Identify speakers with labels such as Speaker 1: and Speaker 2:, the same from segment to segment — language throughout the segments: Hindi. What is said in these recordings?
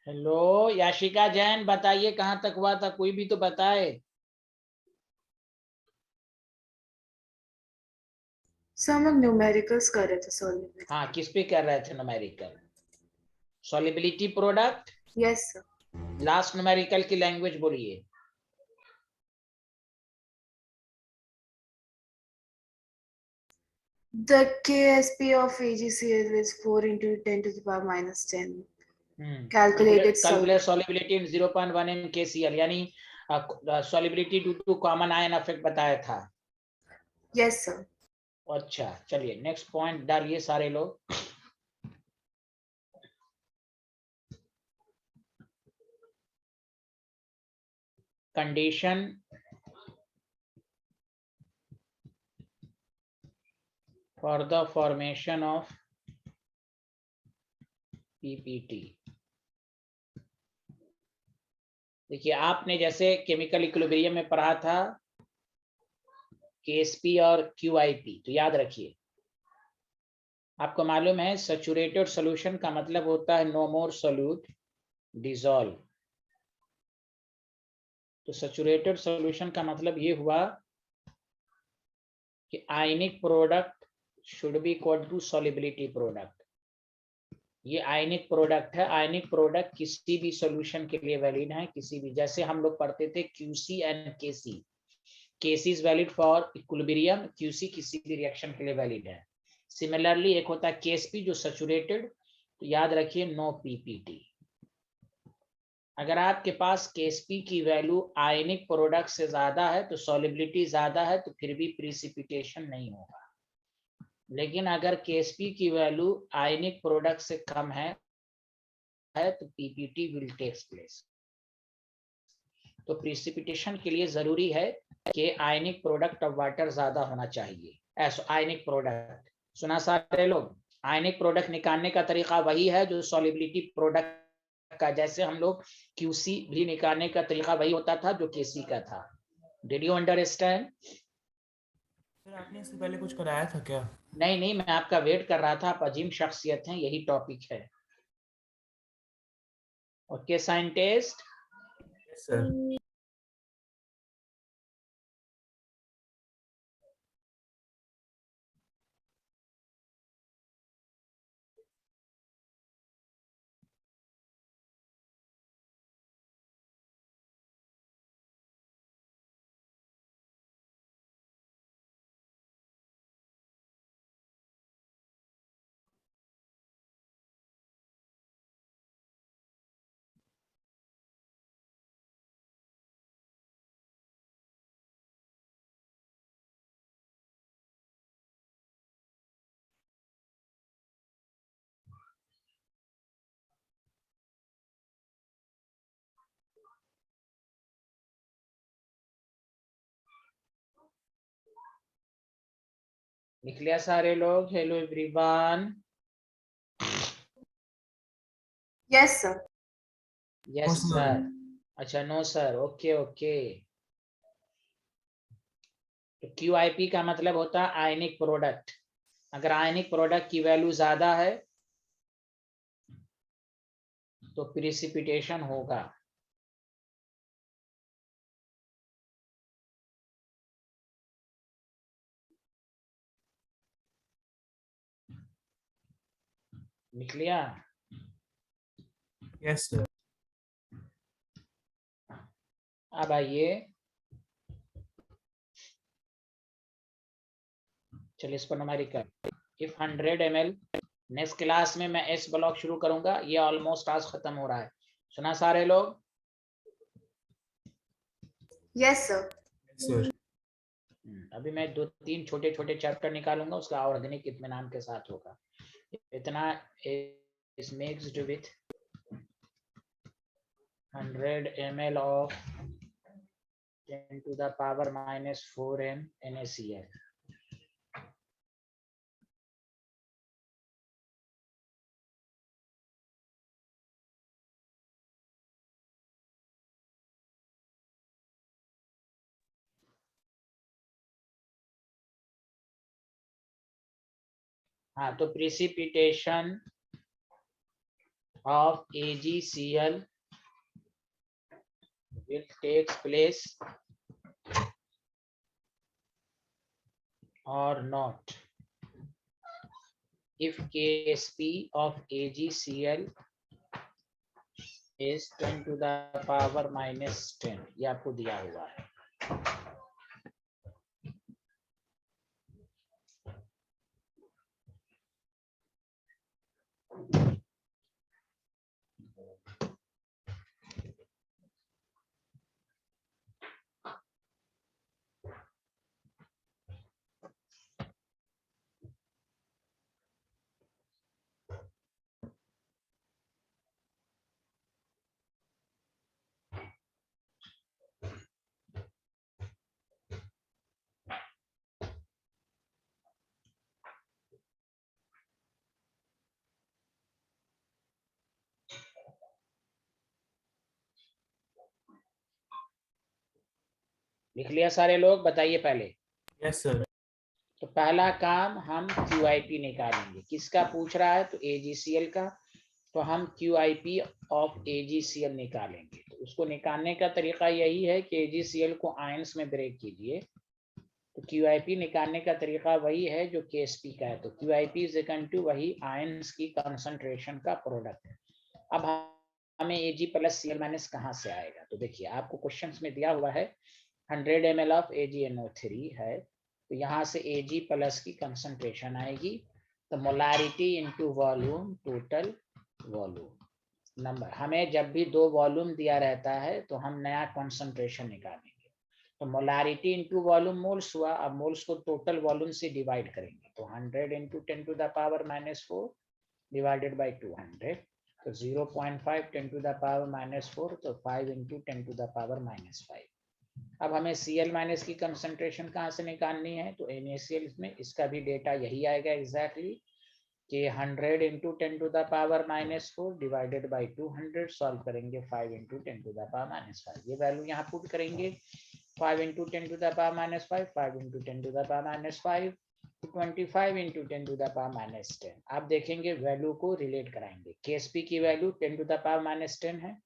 Speaker 1: हेलो याशिका जैन, बताइए कहाँ तक हुआ था, कोई भी तो बताए।
Speaker 2: सर हम लोग न्यूमेरिकल्स कर रहे थे सॉल्यूबिलिटी।
Speaker 1: हाँ, किस पे कर रहे थे? Numerical solubility product.
Speaker 2: Yes sir.
Speaker 1: Last numerical की लैंग्वेज बोलिए।
Speaker 2: The KSP of AgCl is 4 into 10 to the power minus 10. Calculated
Speaker 1: calculate
Speaker 2: solubility.
Speaker 1: Solubility in 0.1 MkCl, यानी solubility due to common ion effect बताया था।
Speaker 2: Yes sir.
Speaker 1: अच्छा, चलिए नेक्स्ट पॉइंट डालिए सारे लोग। Condition for the formation of PPT. देखिए, आपने जैसे केमिकल इक्विलिब्रियम में पढ़ा था केएसपी और क्यूआईपी, तो याद रखिए। आपको मालूम है सैचुरेटेड सॉल्यूशन का मतलब होता है नो मोर सोल्यूट डिसॉल्व। तो सैचुरेटेड सॉल्यूशन का मतलब ये हुआ कि ionic product should be equal to solubility product. ये आयनिक प्रोडक्ट है। आयनिक प्रोडक्ट किसी भी सॉल्यूशन के लिए वैलिड है, किसी भी, जैसे हम लोग पढ़ते थे QC and KC. KC is valid for equilibrium, QC किसी भी रिएक्शन के लिए वैलिड है। सिमिलरली एक होता है केएसपी जो सैचुरेटेड, तो याद रखिए नो पीपीटी। अगर आपके पास केएसपी की वैल्यू आयनिक प्रोडक्ट से ज्यादा है तो सॉल्युबिलिटी ज्यादा है, तो फिर भी प्रिसिपिटेशन नहीं होगा। लेकिन अगर केएसपी की वैल्यू आयनिक प्रोडक्ट से कम है तो पीपीटी विल टेक्स प्लेस। तो प्रिसिपिटेशन के लिए जरूरी है कि आयनिक प्रोडक्ट ऑफ वाटर ज्यादा होना चाहिए। ऐसा आयनिक प्रोडक्ट सुना सारे लोग? आयनिक प्रोडक्ट निकालने का तरीका वही है जो सॉल्युबिलिटी प्रोडक्ट का, जैसे हम लोग क्यूसी भी निकालने का तरीका वही होता था जो केसी का था। Did you understand?
Speaker 3: सर आपने इससे पहले कुछ कराया था क्या?
Speaker 1: नहीं नहीं, मैं आपका वेट कर रहा था। आप अजीम शख्सियत हैं, यही टॉपिक है। Okay scientist.
Speaker 3: Yes sir.
Speaker 1: लिख लिया सारे लोग? Hello everyone.
Speaker 2: Yes sir.
Speaker 1: Yes sir. अच्छा, नो सर। Okay okay. तो क्यूआईपी का मतलब होता है आयनिक प्रोडक्ट। अगर आयनिक प्रोडक्ट की वैल्यू ज्यादा है तो प्रिसिपिटेशन होगा। लिख लिया?
Speaker 3: Yes sir.
Speaker 1: अब आइए, चलिए इस पर numerical. If 100 ml, next class में मैं एस ब्लॉक शुरू करूंगा। ये ऑलमोस्ट आज खत्म हो रहा है। सुना सारे लोग?
Speaker 2: Yes sir.
Speaker 3: Yes sir.
Speaker 1: अभी मैं 2-3 छोटे छोटे चैप्टर निकालूंगा, उसका ऑर्गेनिक इत्मीनान के साथ होगा। इतना is mixed with 100 ml of 10 to the power minus 4 NaCl। हाँ, तो precipitation of AgCl will takes place or not if Ksp of AgCl is 10 to the power minus 10. ये आपको दिया हुआ है. लिख लिया सारे लोग? बताइए पहले.
Speaker 3: Yes sir.
Speaker 1: तो पहला काम हम QIP निकालेंगे. किसका पूछ रहा है? तो AgCl का. तो हम QIP ऑफ AgCl निकालेंगे. तो उसको निकालने का तरीका यही है कि AgCl को आयंस में ब्रेक कीजिए. तो QIP निकालने का तरीका वही है जो Ksp का है. तो QIP इज इक्वल टू वही आयंस की कंसंट्रेशन का प्रोडक्ट है. अब हमें Ag प्लस Cl माइनस कहाँ से आएगा? तो देखिए आपको क्वेश्चंस में दिया हुआ है 100 ml ऑफ AgNO3 है. तो यहाँ से Ag प्लस की कंसंट्रेशन आएगी. तो molarity into volume, total volume number. हमें जब भी दो वॉल्यूम दिया रहता है तो हम नया कंसंट्रेशन निकालेंगे. तो मोलारिटी इनटू वॉल्यूम मोल्स हुआ. अब मोल्स को टोटल वॉल्यूम से डिवाइड करेंगे. तो 100 into 10 to the power -4 divided by 200. तो 0.5 10 टू द पावर -4. तो 5 इंटू 10 टू द पावर -5. अब हमें Cl माइनस की कंसंट्रेशन कहाँ से निकालनी है? तो NaCl में इसका भी डेटा यही आएगा एग्जैक्टली कि 100 into 10 to the power -4 divided by 200. Solve करेंगे 5 इंटू 10 टू द पावर -5. ये वैल्यू यहाँ पुट करेंगे. 5 into 10 to the power -5, 5 into 10 to the power -5, 25 into 10 to the power -10. आप देखेंगे वैल्यू को रिलेट कराएंगे. Ksp की वैल्यू 10 टू द पावर -10 है.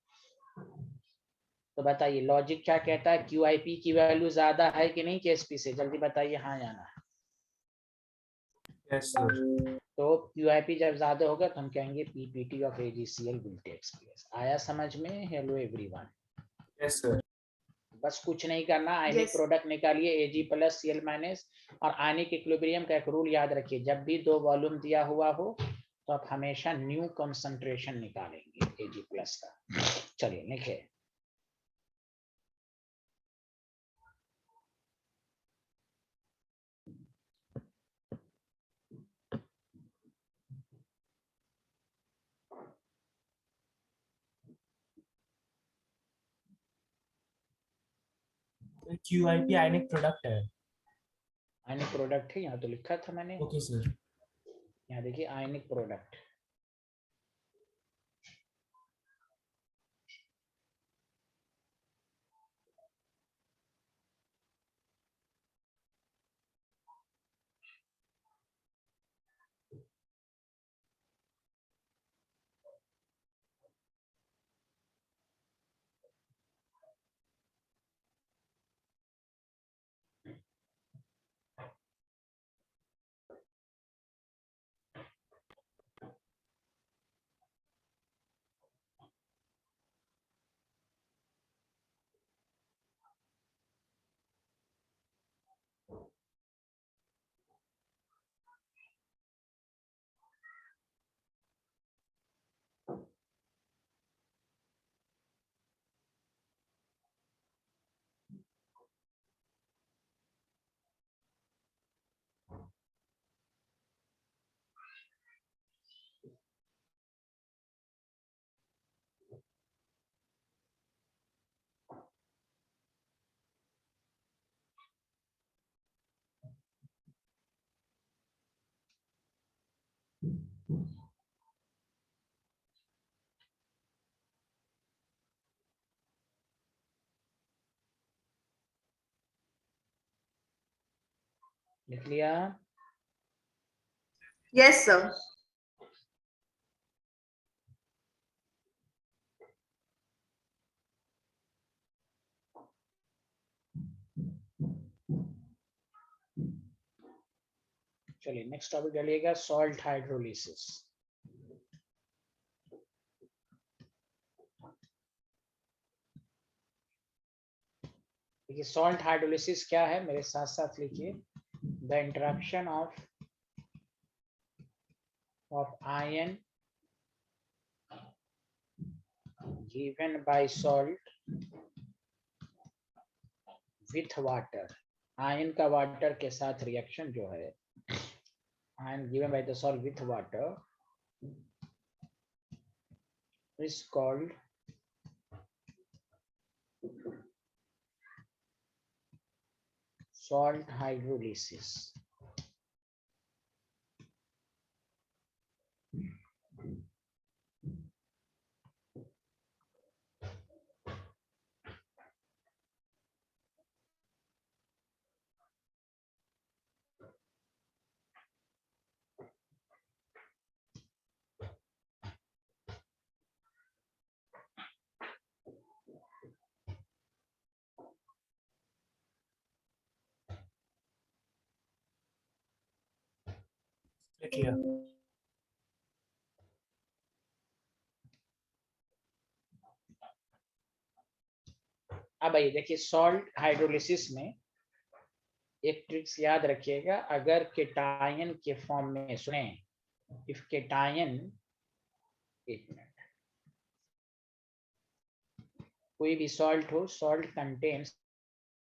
Speaker 1: तो बताइए लॉजिक क्या कहता है? QIP की वैल्यू ज्यादा है कि नहीं Ksp से? जल्दी बताइए. हाँ या ना?
Speaker 3: Yes sir.
Speaker 1: तो QIP जब ज्यादा होगा तो हम कहेंगे PPT of AgCl will takes place. आया समझ में? Hello everyone.
Speaker 3: Yes sir.
Speaker 1: बस कुछ नहीं करना. Ionic
Speaker 2: Yes.
Speaker 1: प्रोडक्ट निकालिए Ag प्लस Cl माइनस. और आयनिक इक्विलिब्रियम का एक रूल याद रखिए. जब भी दो वॉल्यूम दिया हुआ हो तो आप हमेशा न्यू कंसंट्रेशन निकालेंगे Ag प्लस का. चलिए लिखे.
Speaker 3: QIP आयनिक प्रोडक्ट है.
Speaker 1: आयनिक प्रोडक्ट है. यहाँ तो लिखा था मैंने.
Speaker 3: Okay sir.
Speaker 1: यहाँ देखिए आयनिक प्रोडक्ट. लिख लिया?
Speaker 2: Yes, sir.
Speaker 1: चलिए नेक्स्ट टॉपिक डालिएगा, सॉल्ट हाइड्रोलिसिस। देखिए सॉल्ट हाइड्रोलिसिस क्या है, मेरे साथ साथ लिखिए। The interaction of ion given by salt with water, ion का वाटर के साथ रिएक्शन जो है, ion given by the salt with water is called salt hydrolysis.
Speaker 3: लिखिए।
Speaker 1: अब आइए देखिए सॉल्ट हाइड्रोलिसिस में एक ट्रिक्स याद रखिएगा, अगर केटायन के फॉर्म में, सुने, इफ केटायन, एक मिनट, कोई भी सॉल्ट हो, सॉल्ट कंटेन्स,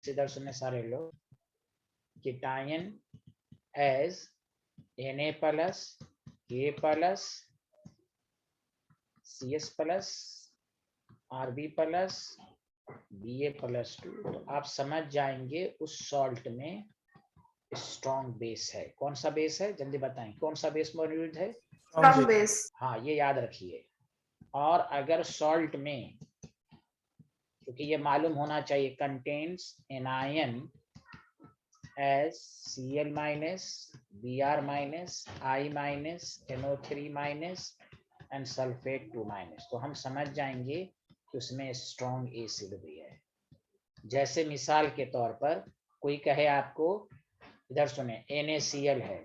Speaker 1: इधर सुने सारे लोग, cation as Na plus, K plus, CS plus, Rb plus, Ba plus 2, तो आप समझ जाएंगे उस सॉल्ट में स्ट्रॉन्ग बेस है। कौन सा बेस है, जल्दी बताएं, कौन सा बेस मौजूद है?
Speaker 2: Strong base.
Speaker 1: हाँ ये याद रखिए। और अगर सॉल्ट में, क्योंकि ये मालूम होना चाहिए, contains anion as Cl minus, Br minus, I minus, NO3 minus and sulfate 2 minus, तो हम समझ जाएंगे कि उसमें स्ट्रॉन्ग एसिड भी है। जैसे मिसाल के तौर पर कोई कहे आपको, इधर सुने, NaCl है,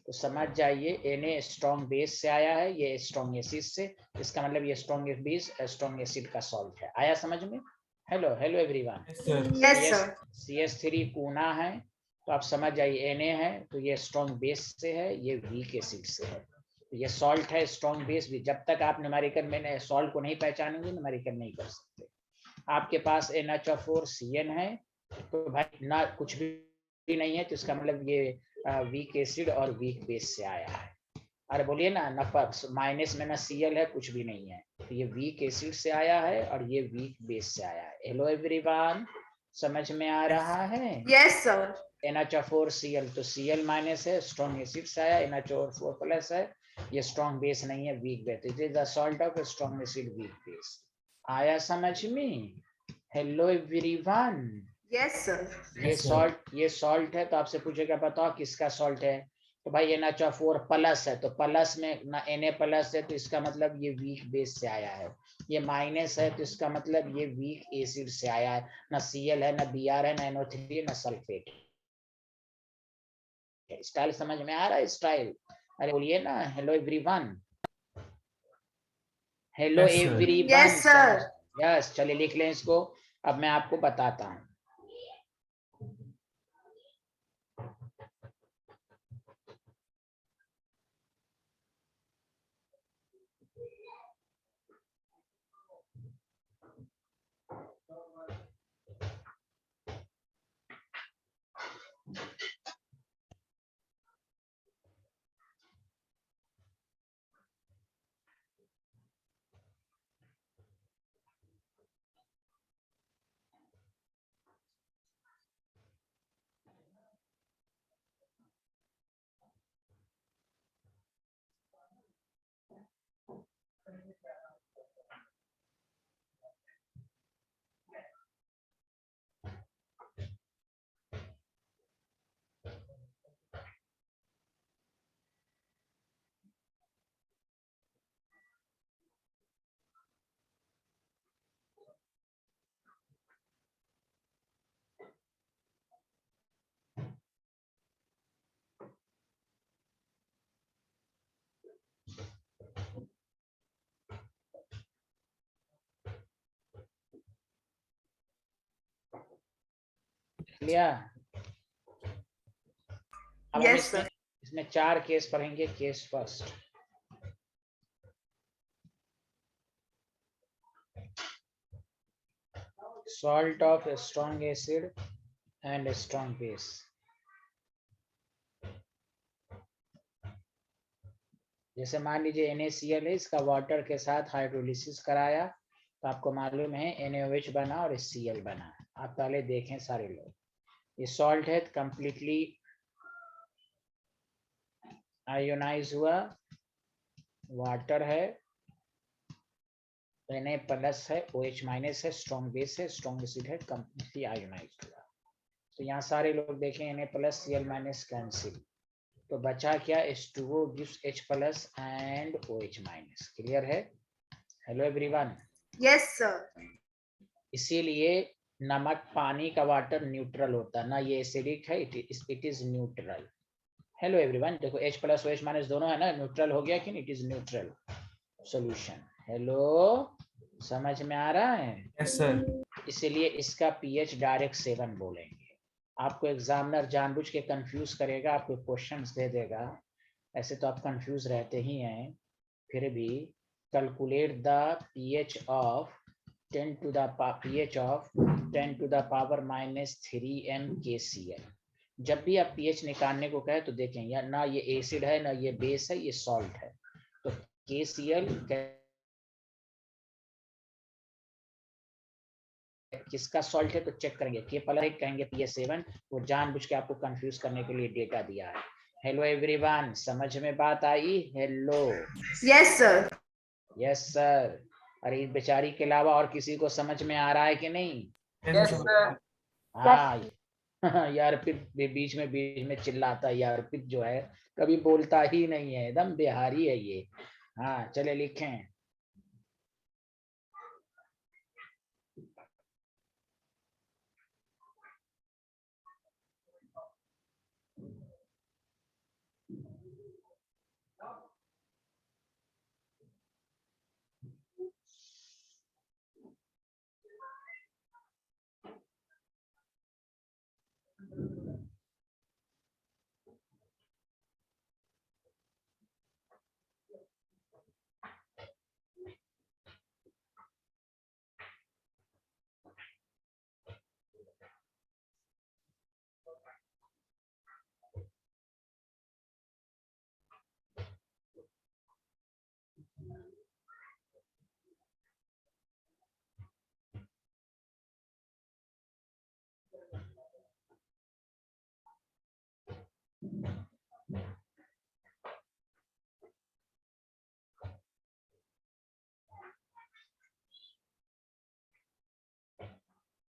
Speaker 1: तो समझ जाइए Na स्ट्रॉन्ग बेस से आया है, ये स्ट्रॉन्ग एसिड से, इसका मतलब ये स्ट्रॉन्ग बेस स्ट्रॉन्ग एसिड का सॉल्ट है। आया समझ में? Hello hello everyone.
Speaker 2: Yes, sir.
Speaker 1: CS3 कूना है, तो आप समझ जाइए Na है तो ये स्ट्रॉन्ग बेस से है, ये वीक एसिड से है। तो ये सॉल्ट है स्ट्रॉन्ग बेस भी। जब तक आप न्यूमेरिकल में सॉल्ट को नहीं पहचानेंगे, न्यूमेरिकल नहीं कर सकते। आपके पास NH4CN है, तो भाई ना कुछ भी नहीं है, तो इसका मतलब ये वीक एसिड और वीक बेस से आया है। अरे बोलिए ना, न माइनस में ना Cl है, कुछ भी नहीं है, तो ये वीक एसिड से आया है और ये वीक बेस से आया है। हेलो एवरीवन, समझ में आ रहा है?
Speaker 2: Yes, sir.
Speaker 1: NH4Cl, तो Cl माइनस है, स्ट्रॉन्ग एसिड से आया, NH4 प्लस है, ये स्ट्रॉन्ग बेस नहीं है, weak base. It is the salt of strong acid weak base. आया समझ में? Hello everyone.
Speaker 2: Yes, sir.
Speaker 1: ये सॉल्ट है, तो आपसे पूछेगा बताओ किसका सॉल्ट है, तो भाई NH4 प्लस है, तो प्लस में ना Na प्लस है, तो इसका मतलब ये वीक बेस से आया है। ये माइनस है, तो इसका मतलब ये वीक एसिड से आया है। ना Cl है, ना Br है, ना NO3 है, ना सल्फेट। स्टाइल समझ में आ रहा है? स्टाइल, अरे बोलिए ना, hello everyone. Hello
Speaker 3: Yes, sir.
Speaker 1: Everyone.
Speaker 2: Yes, sir.
Speaker 1: Yes, चलिए लिख लें इसको। अब मैं आपको बताता हूँ। लिया। अब हम
Speaker 2: Yes, sir.
Speaker 1: इसमें 4 केस पढ़ेंगे। Case first, salt of a strong acid and a strong base। जैसे मान लीजिए NaCl है, इसका वाटर के साथ हाइड्रोलिसिस कराया तो आपको मालूम है NaOH बना और Cl बना। आप पहले देखें सारे लोग, ये सॉल्ट है कंप्लीटली आयोनाइज हुआ, वाटर है, Na प्लस है, OH माइनस है, स्ट्रॉन्ग बेस है, स्ट्रॉन्ग एसिड है, कंप्लीटली आयोनाइज हुआ। तो यहाँ सारे लोग देखें Na plus Cl minus cancel, तो बचा क्या, H2O gives H plus and OH minus. Clear है? Hello everyone.
Speaker 2: Yes, sir.
Speaker 1: इसीलिए नमक पानी का वाटर न्यूट्रल होता है ना, ये एसिडिक है, it is neutral. Hello everyone, देखो H प्लस OH माइनस दोनों है ना, न्यूट्रल हो गया कि नहीं, it is neutral solution. Hello, समझ में आ रहा है?
Speaker 3: Yes sir.
Speaker 1: इसीलिए इसका pH डायरेक्ट 7 बोलेंगे। आपको एग्जामिनर जानबूझ के कंफ्यूज करेगा, आपको क्वेश्चंस दे देगा, ऐसे तो आप कंफ्यूज रहते ही हैं, फिर भी calculate the pH of 10 to the power -3 mkCl। जब भी आप pH निकालने को कहे तो देखें, या ना ये एसिड है, ना ये बेस है, ये सॉल्ट है, तो KCl किसका सॉल्ट है तो चेक करेंगे, K प्लस कहेंगे pH 7, वो जानबूझ के आपको कंफ्यूज करने के लिए डेटा दिया है। हेलो एवरीवन, समझ में बात आई? Hello.
Speaker 2: Yes, sir.
Speaker 1: Yes sir. अरे इस बेचारी के अलावा और किसी को समझ में आ रहा है कि नहीं?
Speaker 3: Yes sir.
Speaker 1: हाँ यार फिर बीच में चिल्लाता है यार, फिर जो है कभी बोलता ही नहीं है, एकदम बिहारी है ये। हाँ चले लिखें।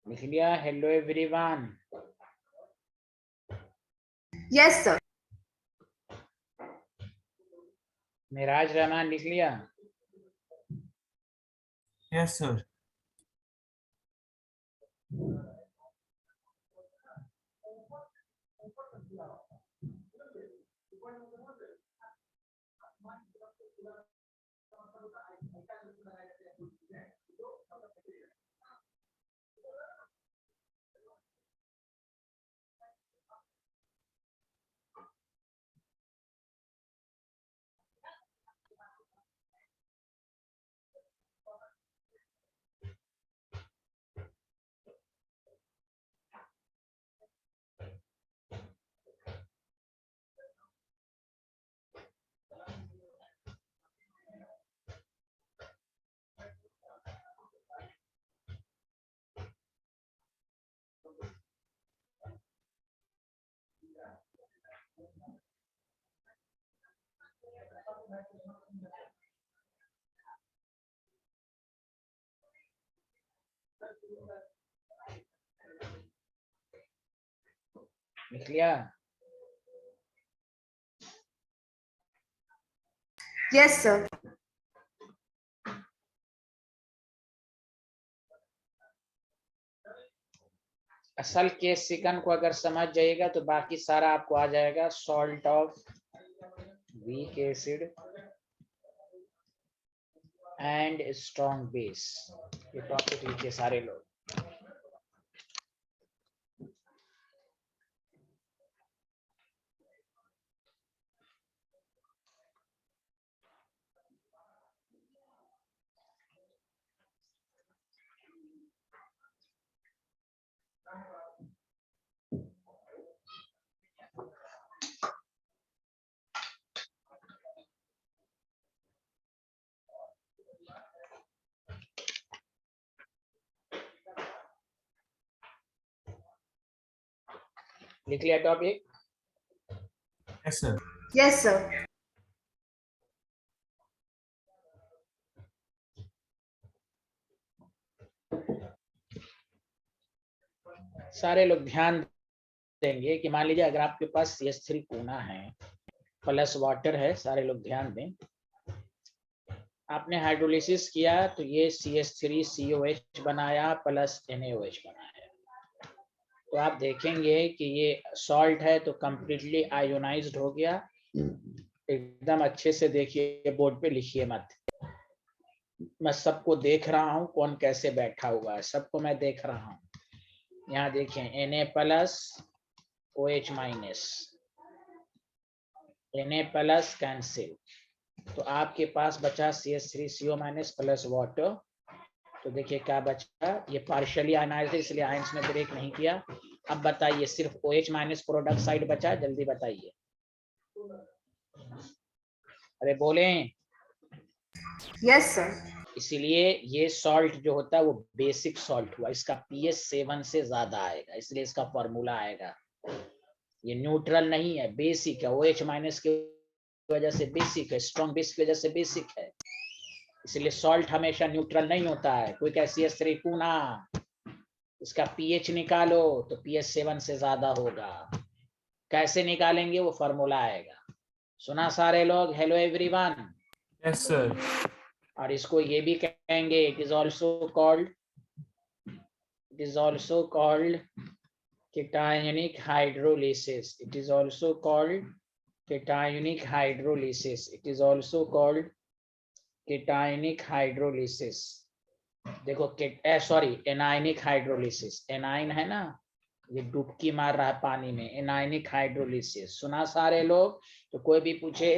Speaker 1: लिख लिया? Hello everyone.
Speaker 2: Yes, sir.
Speaker 1: Miraj Rahman लिख लिया?
Speaker 3: Yes sir.
Speaker 1: लिख लिया?
Speaker 2: Yes, sir.
Speaker 1: असल केस सेकंड को अगर समझ जाइएगा तो बाकी सारा आपको आ जाएगा। Salt of weak acid and strong base, ये टॉपिक लिखे सारे लोग। लिख लिया topic?
Speaker 3: Yes sir.
Speaker 2: Yes, sir.
Speaker 1: सारे लोग ध्यान देंगे कि मान लीजिए अगर आपके पास CH3 कोना है प्लस वाटर है, सारे लोग ध्यान दें, आपने हाइड्रोलिसिस किया तो ये CH3COH बनाया प्लस NaOH बनाया। तो आप देखेंगे कि ये सॉल्ट है तो कंप्लीटली आयोनाइज्ड हो गया। एकदम अच्छे से देखिए, बोर्ड पे लिखिए मत, मैं सबको देख रहा हूँ कौन कैसे बैठा हुआ है, सबको मैं देख रहा हूँ। यहाँ देखें Na plus OH minus, Na plus cancel, तो आपके पास बचा CH3CO माइनस प्लस वाटर। तो देखिए क्या बचा, ये पार्शियली आयनाइज्ड है इसलिए आयंस में ब्रेक नहीं किया। अब बताइए सिर्फ OH माइनस प्रोडक्ट साइड बचा, जल्दी बताइए, अरे बोलें।
Speaker 2: Yes, sir.
Speaker 1: इसीलिए ये सॉल्ट जो होता है वो बेसिक सॉल्ट हुआ, इसका pH 7 से ज्यादा आएगा, इसलिए इसका फॉर्मूला आएगा। ये न्यूट्रल नहीं है, बेसिक है, OH माइनस की वजह से बेसिक है, स्ट्रॉन्ग बेस की वजह से बेसिक है, इसलिए सॉल्ट हमेशा न्यूट्रल नहीं होता है। कोई कैसी कोना, इसका pH निकालो तो pH 7 से ज्यादा होगा। कैसे निकालेंगे वो फॉर्मूला आएगा। सुना सारे लोग? Hello everyone.
Speaker 3: Yes sir.
Speaker 1: और इसको ये भी कहेंगे, it is also called cationic hydrolysis. It is also called cationic hydrolysis. It is also called cationic hydrolysis. देखो सॉरी एनाइनिक हाइड्रोलिसिस, एनाइन है ना, ये डुबकी मार रहा है पानी में, एनाइनिक हाइड्रोलिसिस। सुना सारे लोग? तो कोई भी पूछे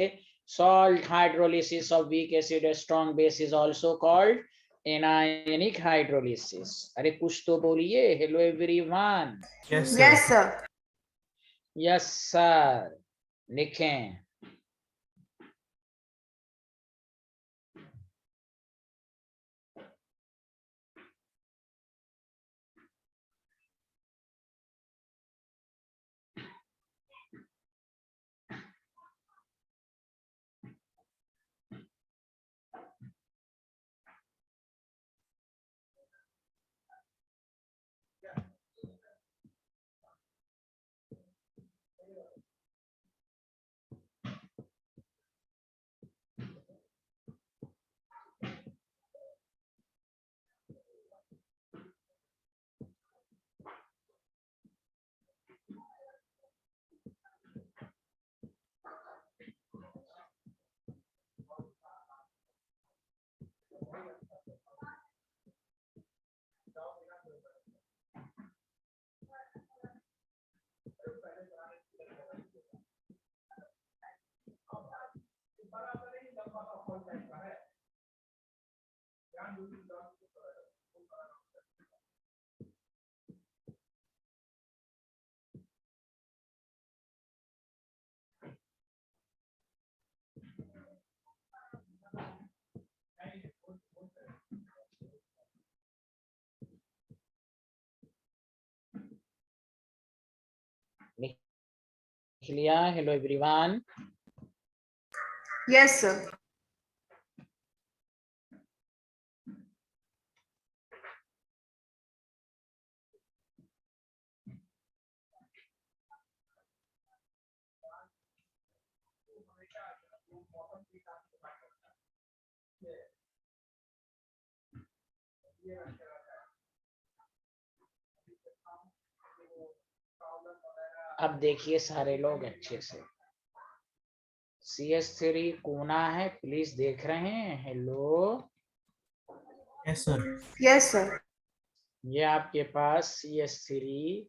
Speaker 1: salt hydrolysis of weak acid or strong base is also called anionic hydrolysis. अरे कुछ तो बोलिए, hello everyone.
Speaker 3: Yes sir.
Speaker 2: Yes, sir.
Speaker 1: Yes sir, लिखें। लिख लिया? Hello everyone.
Speaker 2: Yes, sir.
Speaker 1: अब देखिए सारे लोग अच्छे से, CH3 कोना है, प्लीज देख रहे हैं? Hello,
Speaker 3: yes sir.
Speaker 2: Yes, sir.
Speaker 1: ये आपके पास CH3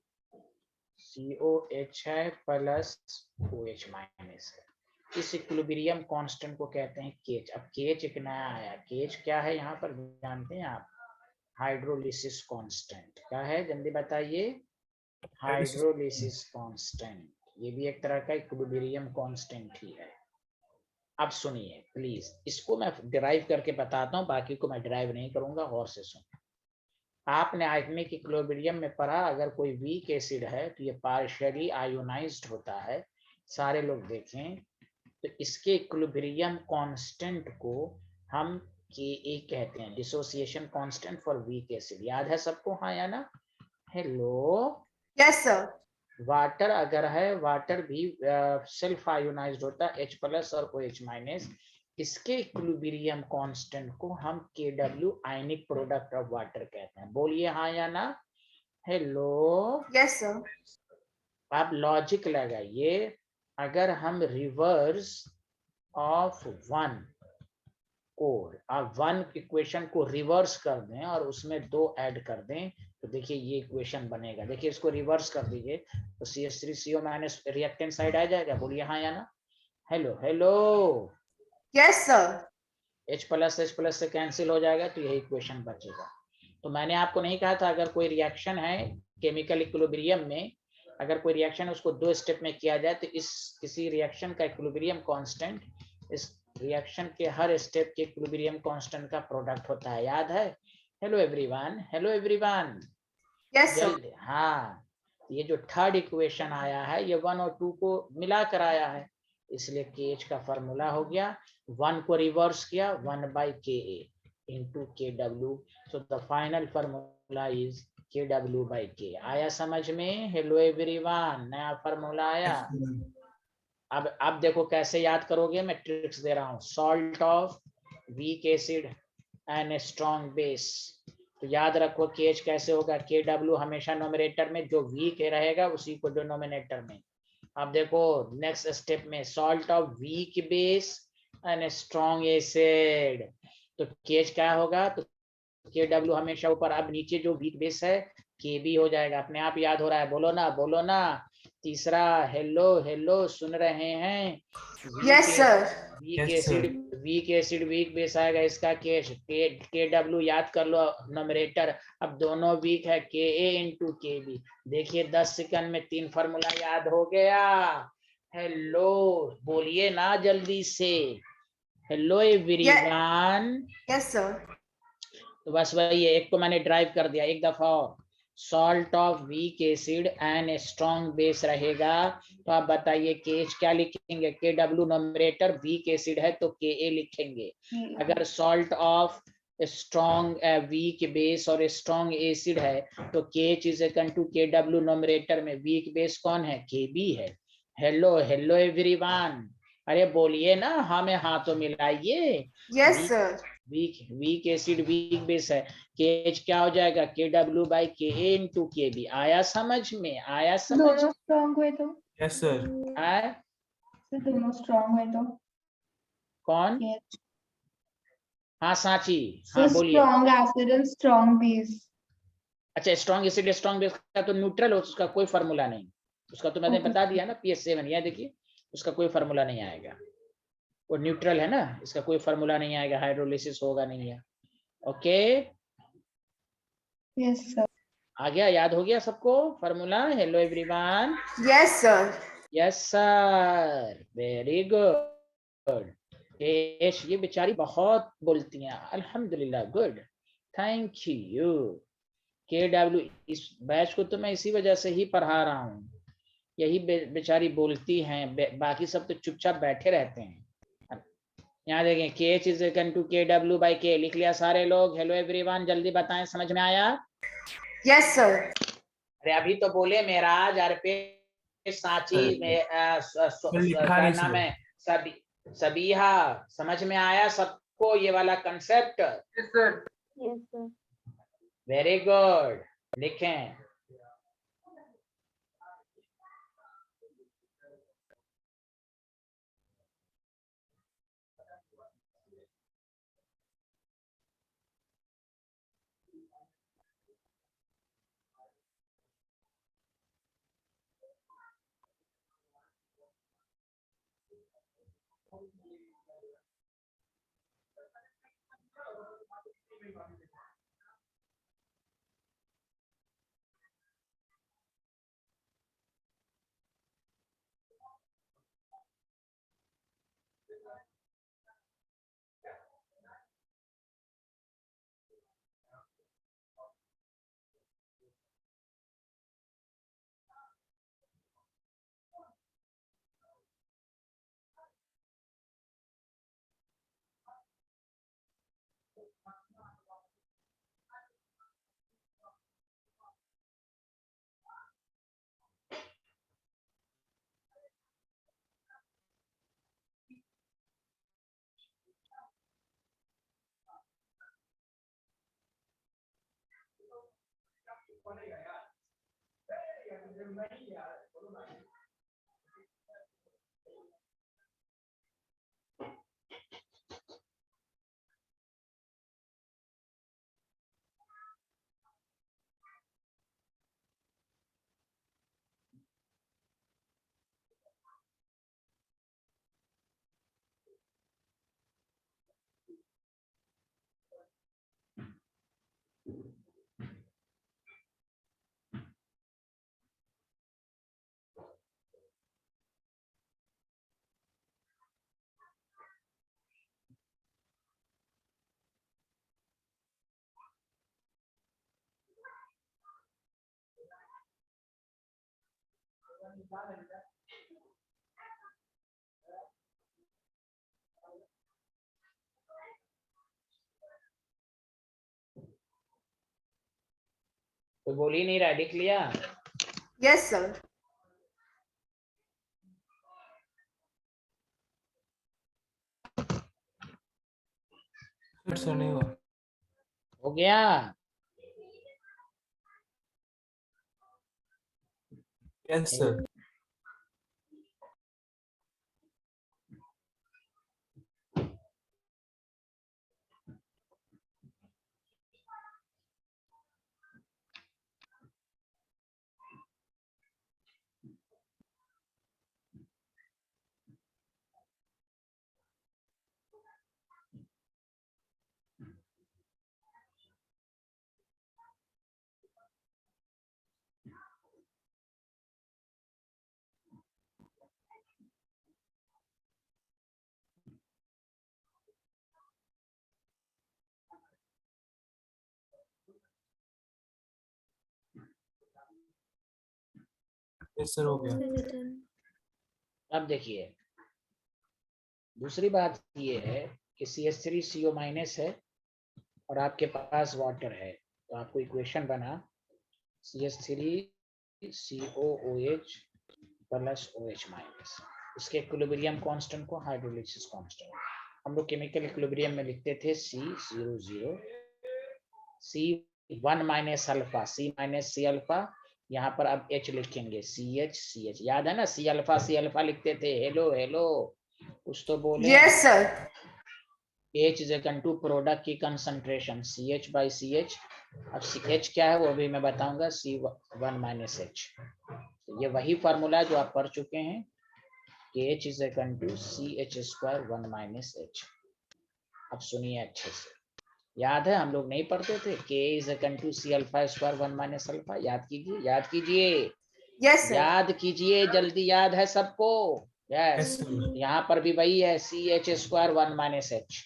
Speaker 1: COH है प्लस OH माइनस है। इस इक्विलिब्रियम कांस्टेंट को कहते हैं केच। अब केच एक नया आया, केच क्या है यहाँ पर जानते हैं आप? Hydrolysis constant. क्या है जल्दी बताइए? Hydrolysis constant. ये भी एक तरह का इक्विलिब्रियम कांस्टेंट ही है। अब सुनिए प्लीज, इसको मैं डिराइव करके बताता हूँ, बाकी को मैं डिराइव नहीं करूंगा, और से सुन। आपने आयनिक इक्विलिब्रियम में पढ़ा, अगर कोई वीक एसिड है तो ये पार्शियली आयोनाइज्ड होता है, सारे लोग देखें। तो इसके इक्विलिब्रियम कांस्टेंट को हम Ka कहते हैं, dissociation constant for weak acid. याद है सबको, हाँ या ना? Hello,
Speaker 2: Yes, sir.
Speaker 1: वाटर अगर है, वाटर भी सेल्फ आयोनाइज्ड होता है, H+ और OH-। इसके इक्विलिब्रियम कांस्टेंट को हम Kw ionic product of water कहते हैं। बोलिए हाँ या ना? Hello,
Speaker 2: Yes, sir.
Speaker 1: आप लॉजिक लगाइए, अगर हम रिवर्स ऑफ वन को, आप वन इक्वेशन को रिवर्स कर दें और उसमें 2 ऐड कर दें, तो देखिए ये इक्वेशन बनेगा। देखिए इसको रिवर्स कर दीजिए तो CH3CO- रिएक्टेंट साइड आ जाएगा। बोलिए हाँ या ना? Hello hello,
Speaker 2: Yes, sir.
Speaker 1: H+ से कैंसिल हो जाएगा, तो यही इक्वेशन बचेगा। तो मैंने आपको नहीं कहा था, अगर कोई रिएक्शन है केमिकल इक्विलिब्रियम में, अगर कोई रिएक्शन है उसको 2 स्टेप में किया जाए तो इस किसी रिएक्शन का इक्विलिब्रियम कांस्टेंट इस रिएक्शन के हर स्टेप के इक्विलिब्रियम कांस्टेंट का प्रोडक्ट होता है। याद है? Hello everyone, hello everyone.
Speaker 2: Yes, sir.
Speaker 1: जल्द, हाँ, ये जो थर्ड इक्वेशन आया है ये 1 और 2 को मिला कर आया है, इसलिए KH का फॉर्मूला हो गया, 1 को रिवर्स किया 1/Ka into Kw, so the final formula is Kw/K। आया समझ में? हेलो एवरीवन, नया फॉर्मूला आया। अब देखो कैसे याद करोगे, मैं ट्रिक्स दे रहा हूँ। Salt of weak acid and strong base, तो याद रखो KH कैसे होगा, Kw हमेशा नोमिनेटर में, जो वीक रहेगा उसी को डिनोमिनेटर में। अब देखो नेक्स्ट स्टेप में, salt of weak base and strong acid, तो KH क्या होगा, तो Kw हमेशा ऊपर, अब नीचे जो वीक बेस है Kb हो जाएगा, अपने आप याद हो रहा है। बोलो ना, बोलो ना। तीसरा, हेलो हेलो, सुन रहे हैं?
Speaker 2: Yes, sir.
Speaker 1: Weak
Speaker 3: Yes,
Speaker 1: acid,
Speaker 3: sir.
Speaker 1: Weak acid weak base आएगा, इसका Kw याद कर लो नोमरेटर। अब दोनों वीक है, Ka into Kb। देखिए 10 सेकंड में 3 फार्मूला याद हो गया। हेलो, बोलिए ना जल्दी से। Hello everyone.
Speaker 2: Yes, sir.
Speaker 1: तो बस वही है, एक तो मैंने ड्राइव कर दिया, एक दफा और। Salt of weak acid and strong base रहेगा, तो आप बताइए KH क्या लिखेंगे? Kw नोमरेटर, वीक एसिड है तो Ka लिखेंगे। अगर salt of strong weak base और स्ट्रॉन्ग एसिड है तो KH is equal to Kw numerator में, वीक बेस कौन है? Kb है। हेलो हेलो एवरीवन, अरे बोलिए ना, हमें हाथों मिलाइए।
Speaker 2: Yes, sir.
Speaker 1: Weak weak acid weak base है, KH क्या हो जाएगा? Kw/Ka into Kb। आया समझ में? आया समझ?
Speaker 4: दोनों स्ट्रॉन्ग हुए तो
Speaker 3: Yes, sir.
Speaker 1: आया?
Speaker 4: सर दोनों स्ट्रॉन्ग हुए तो
Speaker 1: कौन? हाँ सांची,
Speaker 4: सर
Speaker 1: हाँ बोलिए।
Speaker 4: Strong acid and strong base.
Speaker 1: अच्छा, स्ट्रॉन्ग एसिड स्ट्रॉन्ग बेस का तो न्यूट्रल हो, उसका कोई फार्मूला नहीं, उसका तो मैंने
Speaker 4: Okay.
Speaker 1: बता दिया ना, PS7। यहाँ देखिए, उसका कोई फार्मूला नहीं आएगा, वो न्यूट्रल है ना, इसका कोई फार्मूला नहीं आएगा, हाइड्रोलिसिस होगा नहीं है। Okay,
Speaker 4: yes sir.
Speaker 1: आ गया, याद हो गया सबको formula? Hello everyone.
Speaker 2: Yes, sir.
Speaker 1: Yes sir, very good. ये बेचारी बहुत बोलती हैं, अल्हम्दुलिल्लाह, गुड, थैंक यू। Kw, इस बैच को तो मैं इसी वजह से ही पढ़ा रहा हूँ, यही बेचारी बोलती हैं, बाकी सब तो चुपचाप बैठे रहते हैं। यहाँ देखें, KH is equal to Kw/K, लिख लिया सारे लोग? हेलो एवरीवन, जल्दी बताएं, समझ में आया?
Speaker 2: Yes, sir.
Speaker 1: अरे अभी तो बोले मेराज, अर्पे, सांची में
Speaker 3: लिखा
Speaker 1: क्या
Speaker 3: नहीं
Speaker 1: नाम
Speaker 3: सर।
Speaker 1: है, सबीहा, समझ में आया सबको ये वाला concept?
Speaker 4: Yes sir.
Speaker 1: Very good, लिखें। तो बोल ही नहीं रहा, लिख लिया?
Speaker 2: Yes, sir.
Speaker 3: फिर से नहीं हुआ।
Speaker 1: हो गया?
Speaker 3: Yes sir. यस सर, हो गया।
Speaker 1: अब देखिए, दूसरी बात ये है कि CH3CO- है और आपके पास वाटर है, तो आपको इक्वेशन बना CH3COOH प्लस OH-। इसके इक्विलिब्रियम कांस्टेंट को हाइड्रोलिसिस कांस्टेंट हम लोग केमिकल इक्विलिब्रियम में लिखते थे C00 C1 minus alpha, C minus C alpha, यहाँ पर अब H लिखेंगे CH, याद है ना? C अल्फा लिखते थे। हेलो हेलो, कुछ तो बोले।
Speaker 2: Yes, sir.
Speaker 1: H is equal to product की कंसंट्रेशन CH बाई CH। अब CH क्या है वो भी मैं बताऊंगा, C1 माइनस H। ये वही फार्मूला जो आप पढ़ चुके हैं कि H is equal to CH square 1 minus H। अब सुनिए अच्छे से, याद है? हम लोग नहीं पढ़ते थे K is equal to C alpha square 1 minus alpha. याद कीजिए, याद कीजिए,
Speaker 2: Yes, sir.
Speaker 1: याद कीजिए, जल्दी याद है सबको?
Speaker 3: Yes
Speaker 1: yes.
Speaker 3: सर।
Speaker 1: यहाँ पर भी वही है, CH square 1 minus H।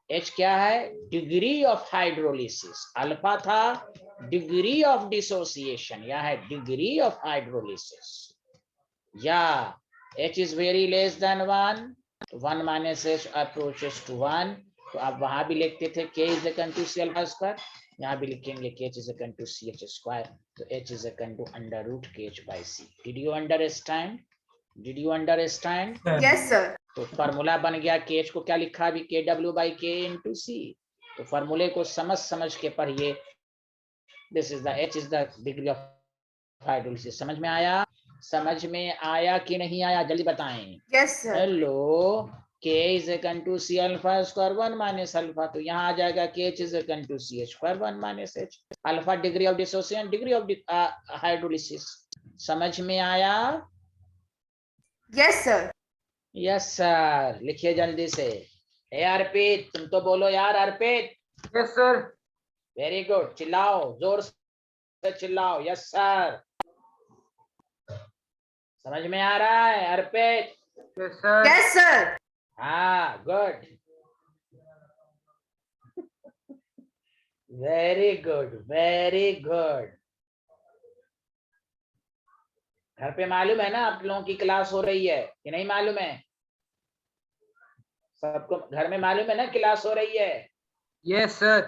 Speaker 1: H क्या है? Degree of hydrolysis. अल्फा था डिग्री ऑफ डिसोसिएशन, यह है डिग्री ऑफ हाइड्रोलिसिस। या H is very less than 1, 1 minus H approaches to 1। तो आप वहां भी लिखते थे K is equal to C alpha square, यहाँ भी लिखेंगे K is equal to CH square. तो H is equal to under root KH by C। Did you understand? Did you understand?
Speaker 2: Yes, sir.
Speaker 1: तो फार्मूला बन गया। KH को क्या लिखा अभी? KW by K into C। तो फार्मूले को समझ के पढ़िए। This is the H is the degree of hydrolysis. समझ में आया? समझ में आया कि नहीं आया? जल्दी बताएं।
Speaker 2: Yes, sir.
Speaker 1: Hello, K is equal to C alpha square 1 minus alpha. तो यहाँ आ जाएगा KH is equal to CH square 1 minus H। Alpha degree of dissociation, degree of hydrolysis. समझ में आया?
Speaker 2: Yes, sir.
Speaker 1: Yes sir. लिखिए जल्दी से। ए अर्पित, तुम तो बोलो यार। Arpit.
Speaker 5: Yes sir.
Speaker 1: Very good, चिल्लाओ, जोर से चिल्लाओ। Yes sir. समझ में आ रहा है Arpit?
Speaker 5: Yes sir.
Speaker 2: Yes, sir.
Speaker 1: हाँ, good, very good, very good. घर पे मालूम है ना आप लोगों की क्लास हो रही है कि नहीं मालूम है? सबको घर में मालूम है ना क्लास हो रही है?
Speaker 5: Yes sir.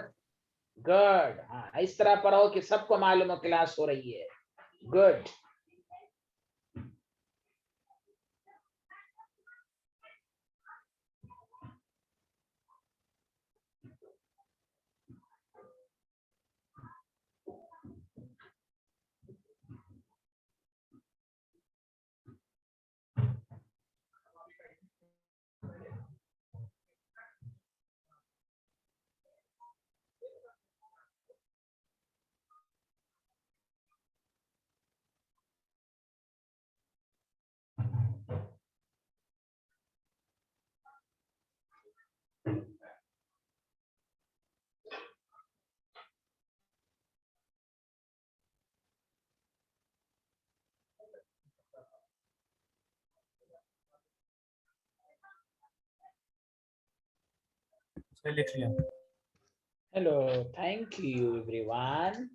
Speaker 1: गुड। हाँ, इस तरह पढ़ो कि सबको मालूम हो क्लास हो रही है। गुड।
Speaker 3: सर लिख लिया।
Speaker 1: Hello, thank you everyone.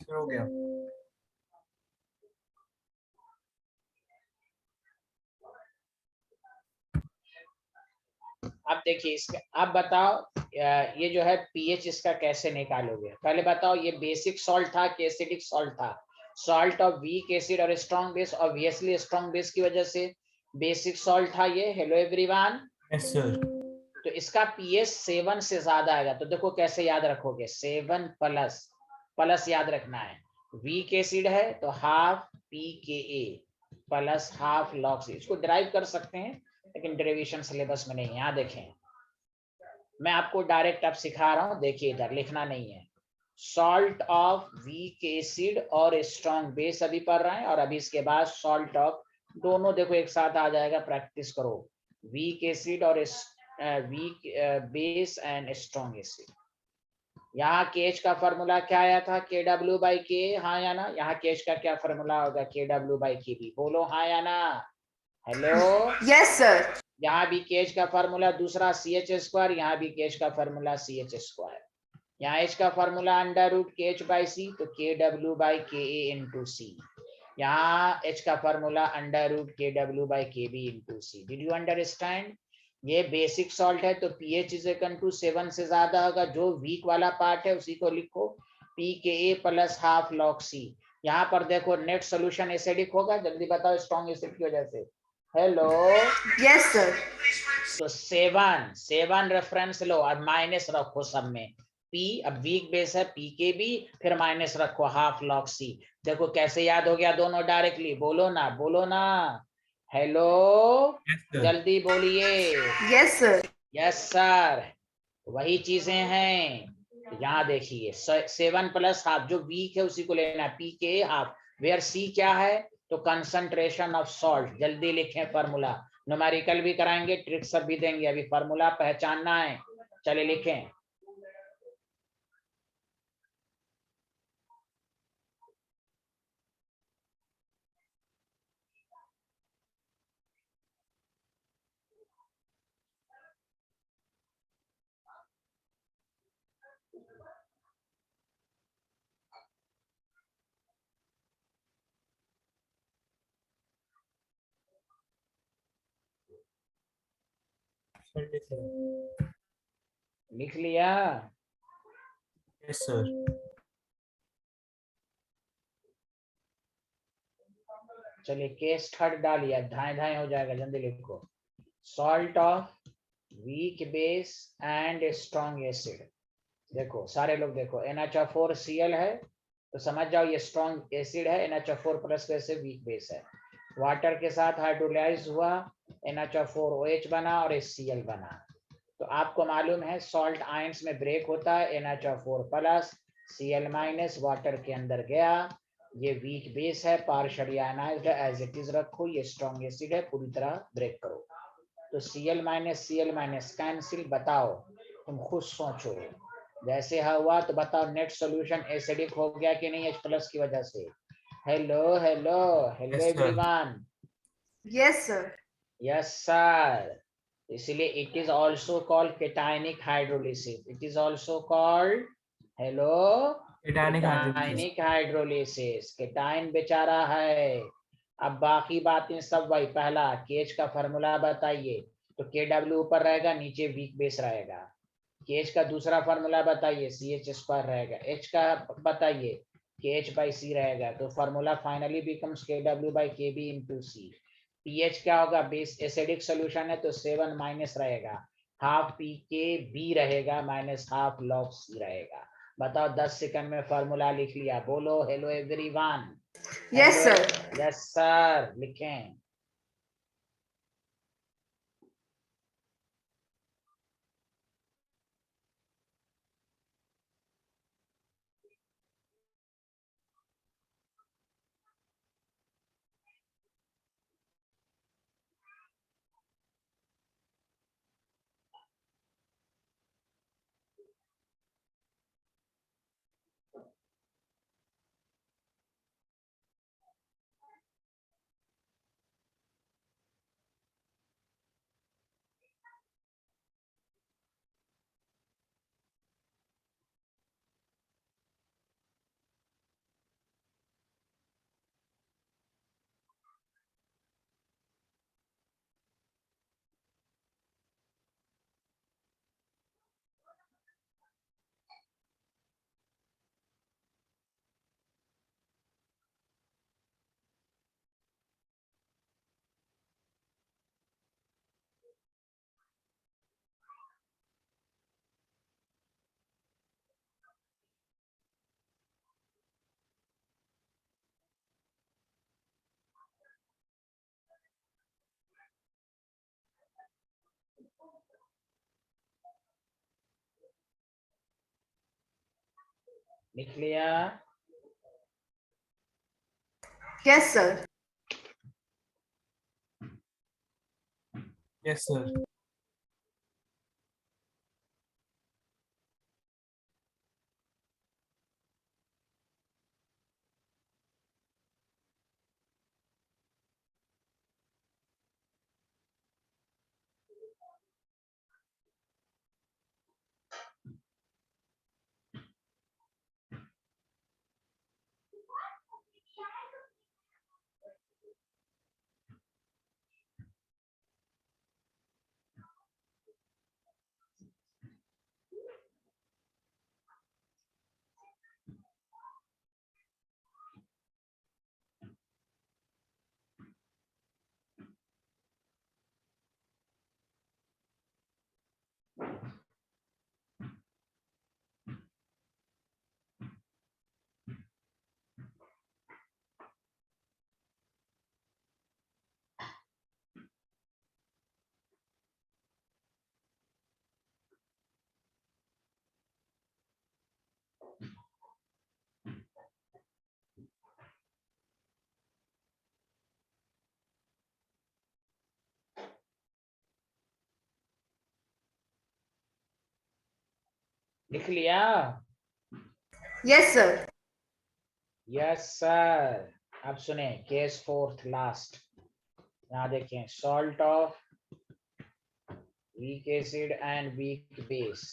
Speaker 3: Sir हो गया।
Speaker 1: अब देखिए इसका, अब बताओ ये जो है पीएच इसका कैसे निकालोगे। पहले बताओ ये बेसिक सॉल्ट था कि एसिडिक सॉल्ट था। सॉल्ट ऑफ वीक एसिड और strong base, obviously strong base की वजह से बेसिक सॉल्ट था ये। Hello everyone.
Speaker 3: Yes sir.
Speaker 1: तो इसका पीएच 7 से ज्यादा आएगा। तो देखो कैसे याद रखोगे, 7 प्लस, प्लस याद रखना है। वीक एसिड है तो half pKa plus half log C। इसको ड्राइव कर सकते हैं लेकिन डेरिवेशन सिलेबस में नहीं। यहाँ देखें, मैं आपको डायरेक्ट अब सिखा रहा हूँ, देखिए इधर लिखना नहीं है। सॉल्ट ऑफ वीक एसिड और स्ट्रॉन्ग बेस अभी पढ़ रहे हैं, और अभी इसके बाद सॉल्ट ऑफ, दोनों देखो एक साथ आ जाएगा, प्रैक्टिस करो। वीक एसिड और weak base and strong acid. यहाँ केच का फॉर्मूला क्या आया था, KW/K, हाँ या ना। यहाँ केच का क्या फॉर्मूला होगा, KW/Kb। बोलो हाँ या ना। Hello,
Speaker 2: Yes, sir.
Speaker 1: यहाँ भी केच का फॉर्मूला दूसरा CH², यहाँ भी केच का फॉर्मूला CH²। यहाँ H का फॉर्मूला √KH/C, तो KW/Ka into C। यहाँ H का formula √KW/Kb into C। Did you understand. ये बेसिक सॉल्ट है तो pH इज इक्वल टू 7 से ज्यादा होगा। जो वीक वाला पार्ट है उसी को लिखो, pKa plus half log C। यहाँ पर देखो नेट सोल्यूशन एसिडिक होगा, जल्दी बताओ, स्ट्रॉन्ग एसिड की वजह से। Hello,
Speaker 2: Yes, sir.
Speaker 1: तो 7 रेफरेंस लो और माइनस रखो सब में। P, अब वीक बेस है pKb, फिर माइनस रखो हाफ log C। देखो कैसे याद हो गया दोनों डायरेक्टली। बोलो ना, बोलो ना। Hello,
Speaker 3: yes sir.
Speaker 1: जल्दी बोलिए।
Speaker 2: Yes, sir.
Speaker 1: यस सर, वही चीजें हैं। तो यहाँ देखिए 7 प्लस हाफ, जो वीक है उसी को लेना है, pKa हाफ, वेयर C क्या है, तो कंसंट्रेशन ऑफ सॉल्ट। जल्दी लिखें फॉर्मूला, न्यूमेरिकल भी कराएंगे, ट्रिक सब भी देंगे, अभी फॉर्मूला पहचानना है। चलिए लिखें।
Speaker 3: सर लिख लिया।
Speaker 1: लिख लिया।
Speaker 3: Yes sir.
Speaker 1: चलिए केस थर्ड डालिए, धाए धाए हो जाएगा, जल्दी लिखो। Salt of weak base and strong acid. देखो सारे लोग देखो, NH4Cl है तो समझ जाओ ये स्ट्रॉन्ग एसिड है, NH4 प्लस वैसे वीक बेस है। वाटर के साथ हाइड्रोलाइज हुआ, NH4OH बना और HCl बना। तो आपको मालूम है सॉल्ट आयंस में ब्रेक होता है, NH4 plus Cl minus water के अंदर गया। ये वीक बेस है, पार्शियली आयनाइज्ड है, एज इट इज रखो। ये स्ट्रॉन्ग एसिड है, पूरी तरह ब्रेक करो। तो Cl माइनस कैंसिल। बताओ, तुम खुद सोचो, जैसे हुआ तो बताओ नेट सॉल्यूशन एसिडिक हो गया कि नहीं H प्लस की वजह से। Hello hello hello
Speaker 3: Yes, sir.
Speaker 1: Everyone.
Speaker 2: Yes, sir.
Speaker 1: Yes sir. इसलिए it is also called cationic hydrolysis. It is also called, hello,
Speaker 3: Ketanic hydrolysis.
Speaker 1: Cationic hydrolysis. Cation बेचारा है, अब बाकी बातें सब वही, पहला केएच का फॉर्मूला बताइए, तो KW ऊपर रहेगा, नीचे वीक बेस रहेगा। केएच का दूसरा फॉर्मूला बताइए, CH स्क्वायर रहेगा। एच का बताइए, KH बाई C रहेगा। तो formula finally becomes KW by KB into C। PH क्या होगा, बेस एसिडिक सोल्यूशन है तो 7 माइनस रहेगा, हाफ PKB रहेगा माइनस हाफ लॉग C रहेगा। बताओ 10 सेकंड में फॉर्मूला लिख लिया। बोलो hello everyone.
Speaker 2: Yes, sir.
Speaker 1: Yes sir, लिखें। लिख लिया?
Speaker 2: Yes, sir.
Speaker 3: Yes, sir.
Speaker 1: लिख लिया?
Speaker 2: Yes, sir.
Speaker 1: Yes sir. अब सुने केस फोर्थ लास्ट। यहाँ देखें, salt of weak acid and weak base.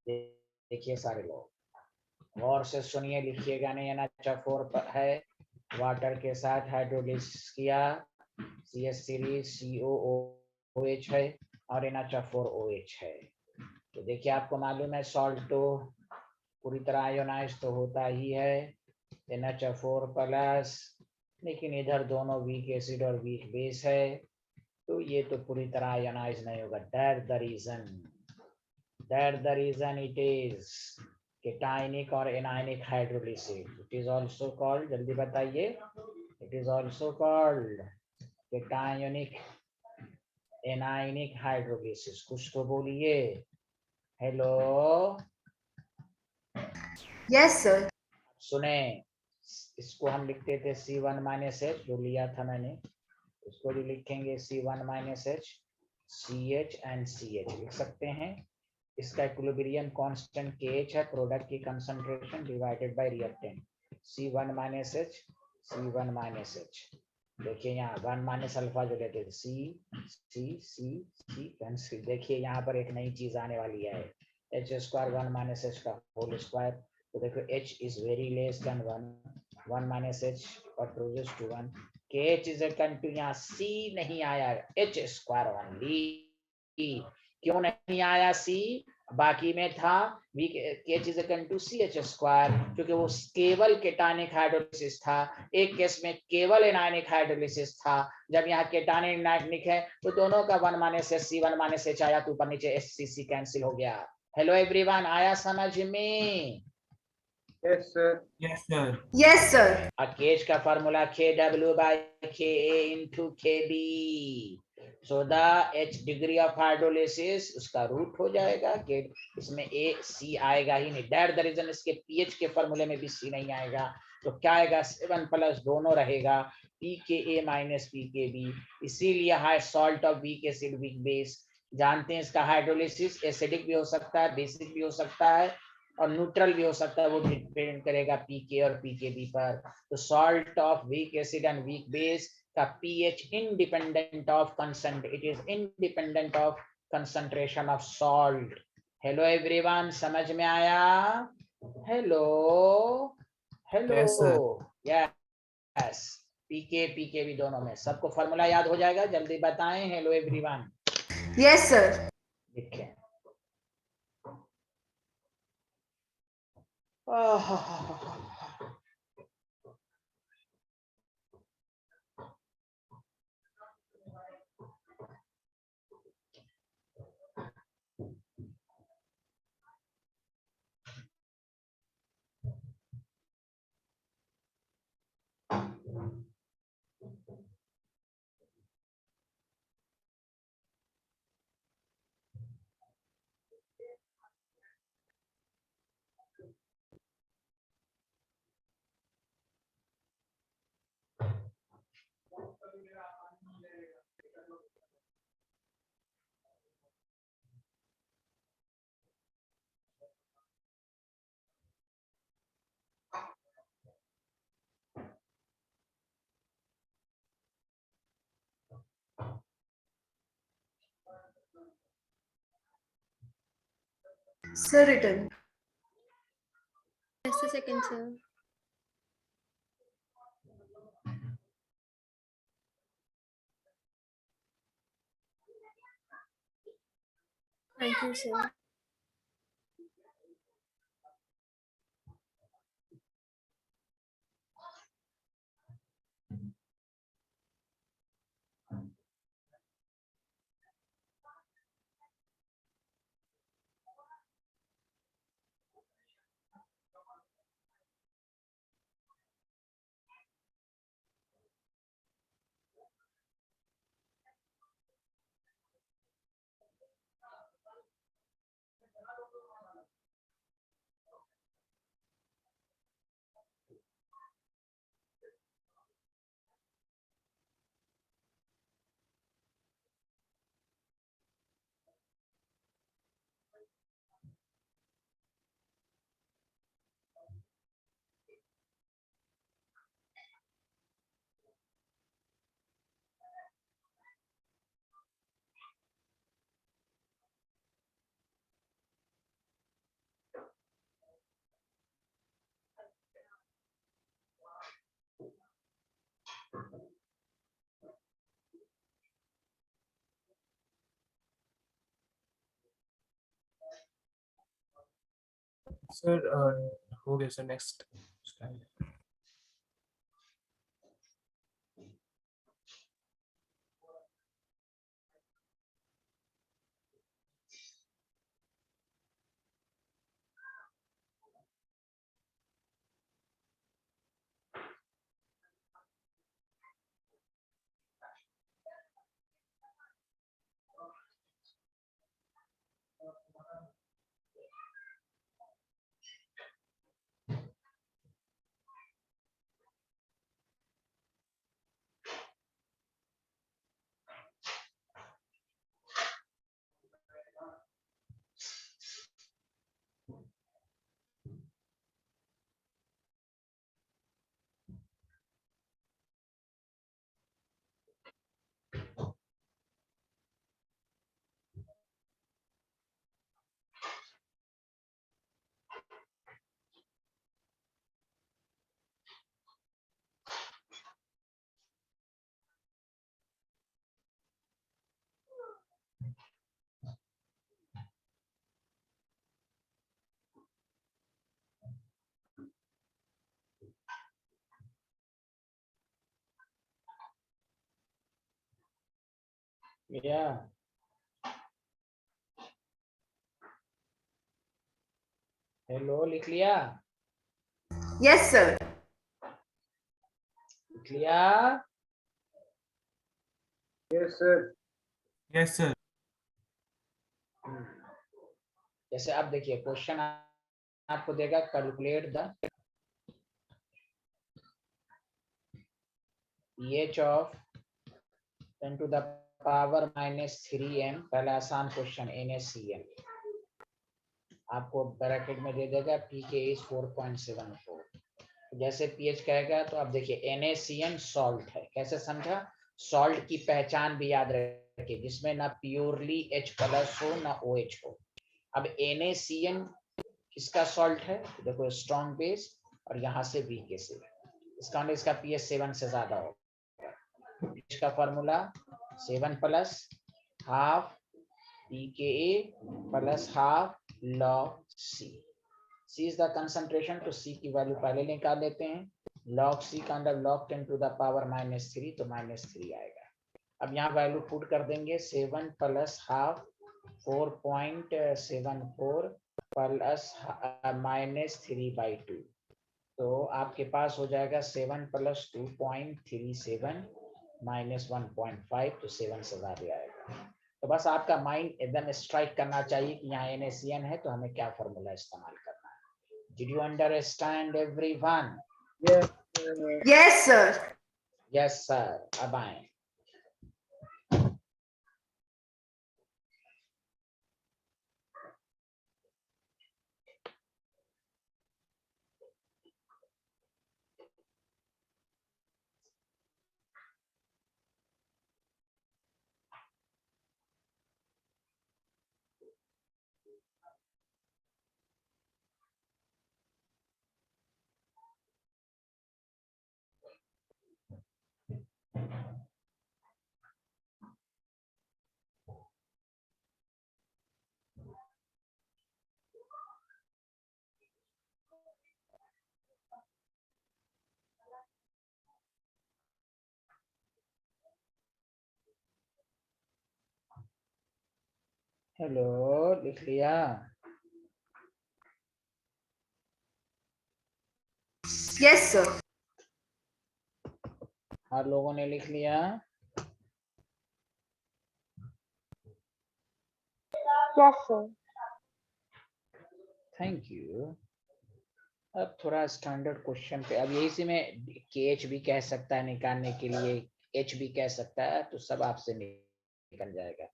Speaker 1: देखिए सारे लोग गौर से सुनिए, लिखिएगा नहीं, NH4 है, वाटर के साथ हाइड्रोलिसिस किया, CH सीरीज COOH है और NH4OH है। तो देखिए आपको मालूम है सॉल्ट तो पूरी तरह आयोनाइज तो होता ही है, NH4 प्लस, लेकिन इधर दोनों वीक एसिड और वीक बेस है, तो ये तो पूरी तरह आयोनाइज नहीं होगा। That the reason it is cationic और anionic hydrolysis. It is also called, जल्दी बताइए, it is also called cationic anionic hydrolysis. कुछ तो बोलिए, हेलो।
Speaker 2: Yes, sir.
Speaker 1: सुने, इसको हम लिखते थे C1 माइनस एच, जो लिया था मैंने, इसको भी लिखेंगे C1 minus H, CH and CH लिख सकते हैं। इसका इक्विलिब्रियम कांस्टेंट KH है, प्रोडक्ट की concentration divided by reactant, C1 minus H, C1 minus H. देखिए यहाँ 1 माइनस अल्फा जो लेते थे, C कैंसिल। देखिए यहाँ पर एक नई चीज आने वाली है, H स्क्वायर 1 माइनस एच का होल स्क्वायर। तो देखो H is very less than 1, 1 minus h quadruses to 1. KH is equal to यहाँ C नहीं आया, h square only. क्यों नहीं आया C? बाकी में था KH is equal to CH square, क्योंकि वो केवल केटानिक हाइड्रोलिसिस था. एक केस में केवल एनायनिक हाइड्रोलिसिस था. जब यहाँ केटानिक एनायनिक है तो दोनों का 1 minus h 1 minus h आया, तो ऊपर नीचे HCC कैंसिल हो गया. हेलो एवरीवन, आया समझ में?
Speaker 5: Yes, sir.
Speaker 3: Yes, sir.
Speaker 2: Yes, sir.
Speaker 1: KH का formula KW by KA into KB. So the H degree of hydrolysis उसका रूट हो जाएगा. के इसमें A C आएगा ही नहीं. दैट द रीजन इसके pH के फॉर्मूले में भी C नहीं आएगा. तो क्या आएगा? 7 प्लस दोनों रहेगा, pKa माइनस pKb. इसीलिए high salt of weak acid weak base. जानते हैं इसका हाइड्रोलिसिस एसिडिक भी हो सकता है, बेसिक भी हो सकता है और न्यूट्रल भी हो सकता है. वो डिपेंड करेगा पीके और पीकेबी पर. तो salt of weak acid and weak base का pH independent of consent, it is independent of concentration of salt. Hello everyone, समझ में आया? Hello hello.
Speaker 3: Yes, sir.
Speaker 1: Yes, pK pKb दोनों में. सबको फॉर्मूला याद हो जाएगा? जल्दी बताएं. Hello everyone.
Speaker 2: Yes, sir.
Speaker 1: लिखें.
Speaker 2: Sir, written.
Speaker 6: Just a second, sir. Thank you, sir.
Speaker 3: Sir, हो गया sir. Next slide.
Speaker 1: या हेलो, लिख लिया?
Speaker 2: Yes, sir.
Speaker 1: लिख लिया?
Speaker 5: Yes, sir.
Speaker 3: Yes sir.
Speaker 1: जैसे अब देखिए क्वेश्चन आपको देगा, calculate the pH of 10 to the power -3m। पहला आसान क्वेश्चन NaCN आपको ब्रैकेट में दे देगा, pK is 4.74। जैसे pH कहेगा तो अब देखिए NaCN सॉल्ट है, कैसे समझा? सॉल्ट की पहचान भी याद रखिए, जिसमें ना प्योरली H+ हो ना OH हो। अब NaCN किसका सॉल्ट है? देखो स्ट्रॉन्ग बेस और यहाँ से वीक एसिड, इसका मतलब इसका pH 7 से ज्यादा होगा। इसका formula 7 + ½ pKa + ½ log C। C is the concentration, तो C की वैल्यू पहले निकाल लेते हैं। log C का अंदर log 10 to the power -3, तो -3 आएगा। अब यहाँ वैल्यू पुट कर देंगे, 7 + ½ 4.74 + -3/2, तो आपके पास हो जाएगा 7 + 2.37 -1.5, तो 7 से ज्यादा आएगा। तो बस आपका माइंड एकदम स्ट्राइक करना चाहिए कि यहाँ NaCN है तो हमें क्या फॉर्मूला इस्तेमाल करना है। Did you understand everyone?
Speaker 5: Yes, sir.
Speaker 2: Yes, sir.
Speaker 1: Yes sir। अब आए हेलो, लिख लिया?
Speaker 2: Yes, sir.
Speaker 1: हर लोगों ने लिख लिया?
Speaker 6: Yes, sir.
Speaker 1: Thank you. अब थोड़ा स्टैंडर्ड क्वेश्चन पे, अब यही से मैं KH भी कह सकता है निकालने के लिए, H भी कह सकता है, तो सब आपसे निकल जाएगा,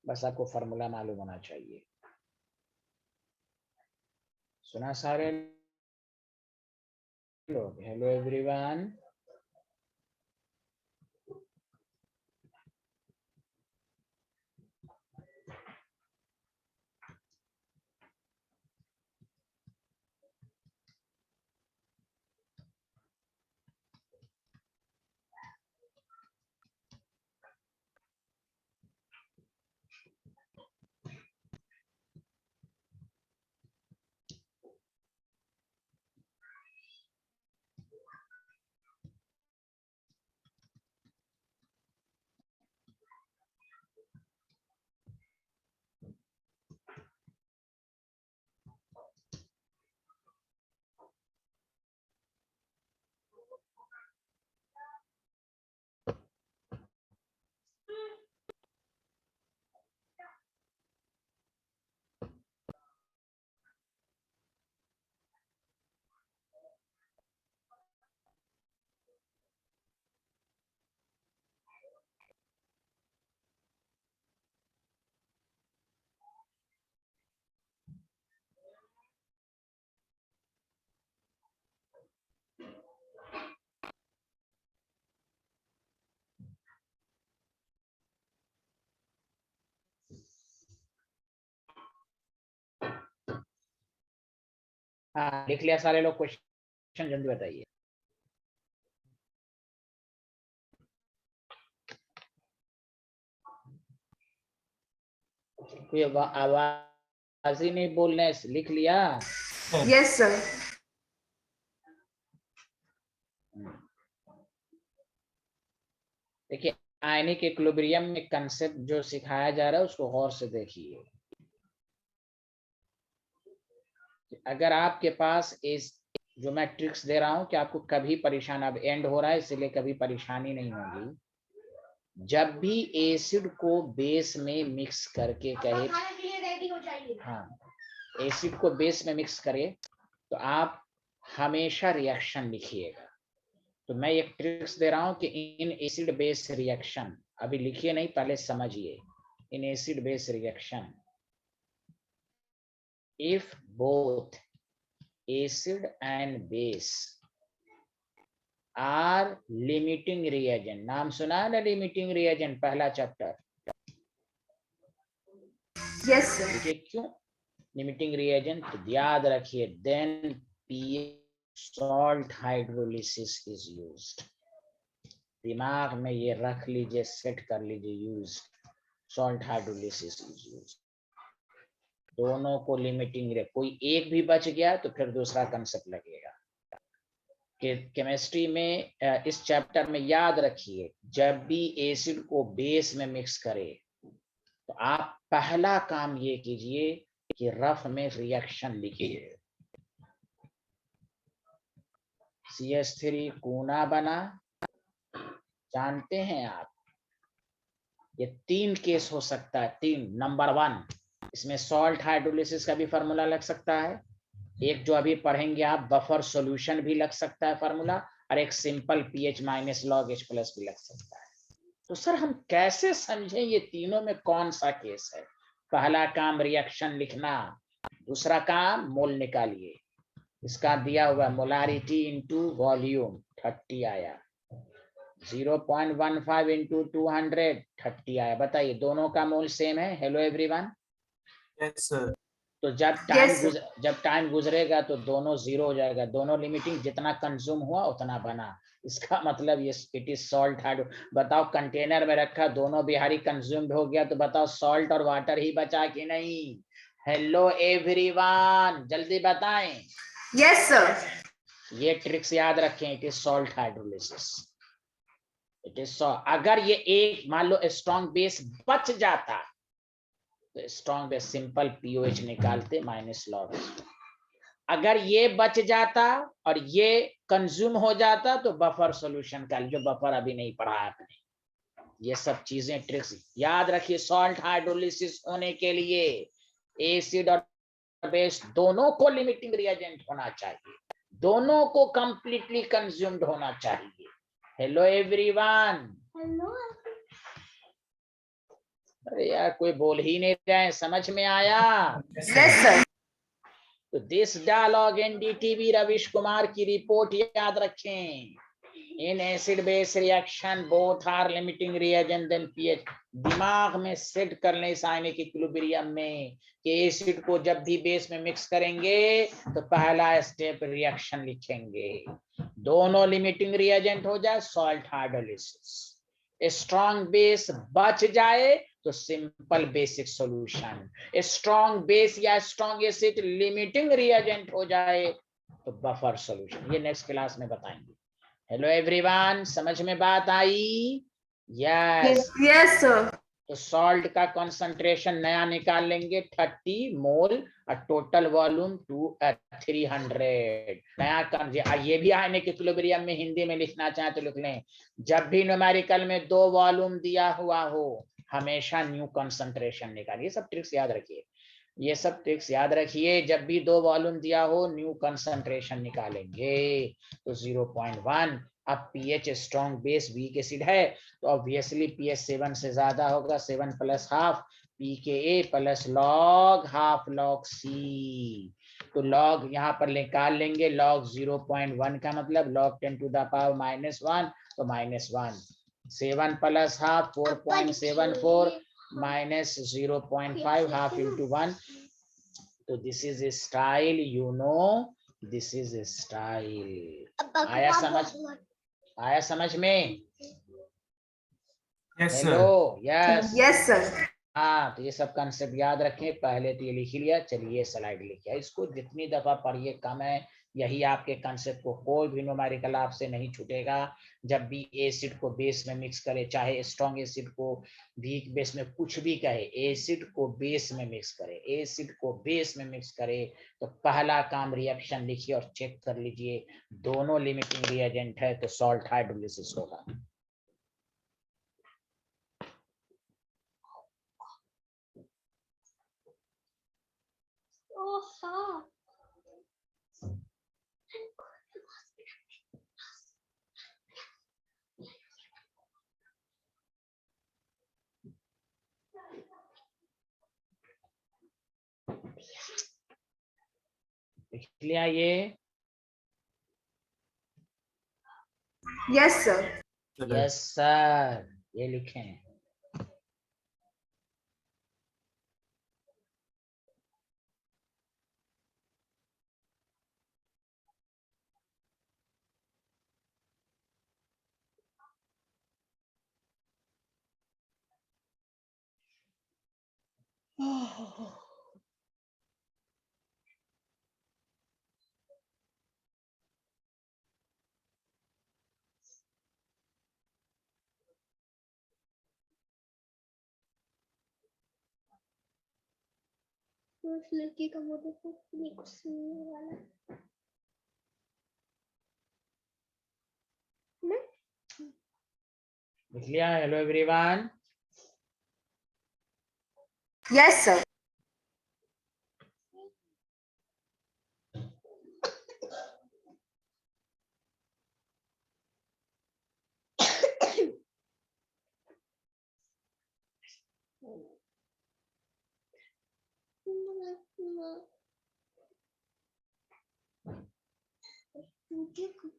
Speaker 1: बस आपको फॉर्मूला मालूम होना चाहिए। सुना सारे लोग? Hello everyone. हाँ, लिख लिया सारे लोग? क्वेश्चन जल्दी बताइए। कोई आवाज ही नहीं बोलने, लिख लिया?
Speaker 2: Yes, sir.
Speaker 1: देखिए आयनिक इक्विलिब्रियम में कंसेप्ट जो सिखाया जा रहा है उसको गौर से देखिए। अगर आपके पास इस जो मैं ट्रिक्स दे रहा हूं कि आपको कभी परेशान, अब एंड हो रहा है इसलिए कभी परेशानी नहीं होगी। जब भी एसिड को बेस में मिक्स करके कहे, हाँ, एसिड को बेस में मिक्स करे तो आप हमेशा रिएक्शन लिखिएगा। तो मैं एक ट्रिक्स दे रहा हूं कि इन एसिड बेस रिएक्शन, अभी लिखिए नहीं, पहले समझिए। इन acid base reaction, if both acid and base are limiting reagent, नाम सुना है ना limiting reagent, पहला चैप्टर।
Speaker 2: Yes, sir.
Speaker 1: देखिए क्यों limiting reagent, तो याद रखिए then pH salt hydrolysis is used। दिमाग में ये रख लीजिए, सेट कर लीजिए, use salt hydrolysis is used। दोनों को लिमिटिंग रे, कोई एक भी बच गया तो फिर दूसरा कंसेप्ट लगेगा। कि केमिस्ट्री में इस चैप्टर में याद रखिए, जब भी एसिड को बेस में मिक्स करे तो आप पहला काम ये कीजिए कि रफ में रिएक्शन लिखिए। CH3 कूना बना, जानते हैं आप, ये 3 केस हो सकता है, 3। नंबर 1, इसमें सॉल्ट हाइड्रोलिसिस का भी फार्मूला लग सकता है, एक जो अभी पढ़ेंगे आप बफर सॉल्यूशन भी लग सकता है फार्मूला, और एक simple pH minus log H plus भी लग सकता है। तो सर हम कैसे समझें ये तीनों में कौन सा केस है? पहला काम रिएक्शन लिखना, दूसरा काम मोल निकालिए। इसका दिया हुआ मोलारिटी इंटू वॉल्यूम 30 आया, 0.15 इंटू 200 30 आया। बताइए दोनों का मोल सेम है? Hello everyone.
Speaker 3: Yes sir.
Speaker 1: तो जब टाइम गुजरेगा तो दोनों जीरो हो जाएगा, दोनों लिमिटिंग, जितना कंज्यूम हुआ उतना बना। इसका मतलब ये इट इज सॉल्ट हाइड्रो। बताओ कंटेनर में रखा, दोनों बिहारी कंज्यूम्ड हो गया, तो बताओ सॉल्ट और वाटर ही बचा कि नहीं? हेलो एवरीवन, जल्दी बताएं।
Speaker 2: Yes, sir.
Speaker 1: ये ट्रिक्स याद रखें, it is salt hydrolysis. It is अगर ये एक मान लो स्ट्रॉन्ग बेस बच जाता तो स्ट्रॉन्ग बेस सिंपल पीओएच निकालते माइनस लॉग। अगर ये बच जाता और ये कंज्यूम हो जाता तो बफर सॉल्यूशन का, जो बफर अभी नहीं पढ़ा आपने। ये सब चीजें ट्रिक्स याद रखिए। सॉल्ट हाइड्रोलिसिस होने के लिए एसिड और बेस दोनों को लिमिटिंग रिएजेंट होना चाहिए, दोनों को कंप्लीटली कंज्यूम्ड होना चाहिए। Hello everyone. अरे यार कोई बोल ही नहीं रहे, समझ में आया?
Speaker 2: Yes, sir.
Speaker 1: तो this dialogue NDTV Ravish Kumar की रिपोर्ट याद रखें। In acid base reaction both are limiting reagent then pH. दिमाग में सेट कर लें इस आयनिक इक्विलिब्रियम में कि एसिड को जब भी बेस में मिक्स करेंगे तो पहला स्टेप रिएक्शन लिखेंगे, दोनों लिमिटिंग रिएजेंट हो जाए सॉल्ट हाइड्रोलिसिस, स्ट्रॉन्ग बेस बच जाए तो simple basic solution, strong base या स्ट्रॉन्ग एसिड लिमिटिंग रिएजेंट हो जाए तो बफर सॉल्यूशन। ये नेक्स्ट क्लास में बताएंगे। हेलो एवरीवन, समझ में बात आई? यस।
Speaker 2: Yes, sir.
Speaker 1: तो सॉल्ट का कंसंट्रेशन नया निकाल लेंगे 30 मोल और टोटल वॉल्यूम 300 नया। ये भी आयनिक इक्विलिब्रियम में हिंदी में लिखना चाहे तो लिख लें। जब भी न्यूमेरिकल में 2 वॉल्यूम दिया हुआ हो हमेशा न्यू कंसंट्रेशन निकालिए। सब ट्रिक्स याद रखिए, ये सब ट्रिक्स याद रखिए। जब भी 2 वॉल्यूम दिया हो न्यू कंसंट्रेशन निकालेंगे तो 0.1। अब pH strong base weak acid है तो ऑब्वियसली पीएच 7 से ज्यादा होगा, 7 + ½ pKa + log ½ log C। तो log यहाँ पर निकाल लेंगे, log 0.1 का मतलब log 10⁻⁻1 तो -1। 7 + ½ 4.74 -0.5 ½ × 1। तो this is style, you know this is style. आया समझ में?
Speaker 3: Yes sir.
Speaker 1: Hello, yes.
Speaker 2: Yes, sir.
Speaker 1: हाँ, तो ये सब कंसेप्ट याद रखें। पहले तो ये लिख लिया, चलिए स्लाइड लिखिए, इसको जितनी दफा पढ़िए कम है, यही आपके कंसेप्ट को कोई भी न्यूमेरिकल आपसे नहीं छूटेगा। जब भी एसिड को बेस में मिक्स करे, चाहे स्ट्रॉन्ग एसिड को वीक बेस में कुछ भी कहे, एसिड को बेस में मिक्स करे, एसिड को बेस में मिक्स करे, तो पहला काम रिएक्शन लिखिए और चेक कर लीजिए दोनों लिमिटिंग रिएजेंट है तो सॉल्ट हाइड्रोलिसिस होगा।
Speaker 6: Oh, हाँ.
Speaker 1: लिख लिया ये?
Speaker 2: Yes, sir.
Speaker 1: यस सर, ये लिखें।
Speaker 6: उस लड़की का मुझे कुछ नहीं कुछ सुनने वाला ना.
Speaker 1: लिख लिया? Hello everyone.
Speaker 2: Yes, sir.
Speaker 6: मुझे कुछ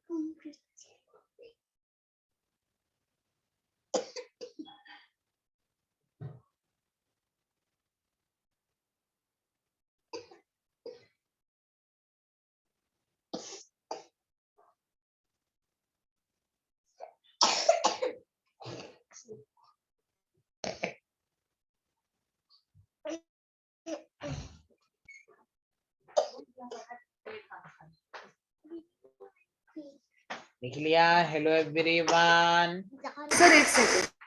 Speaker 1: लिख लिया? Hello everyone.
Speaker 2: Sir, एक second.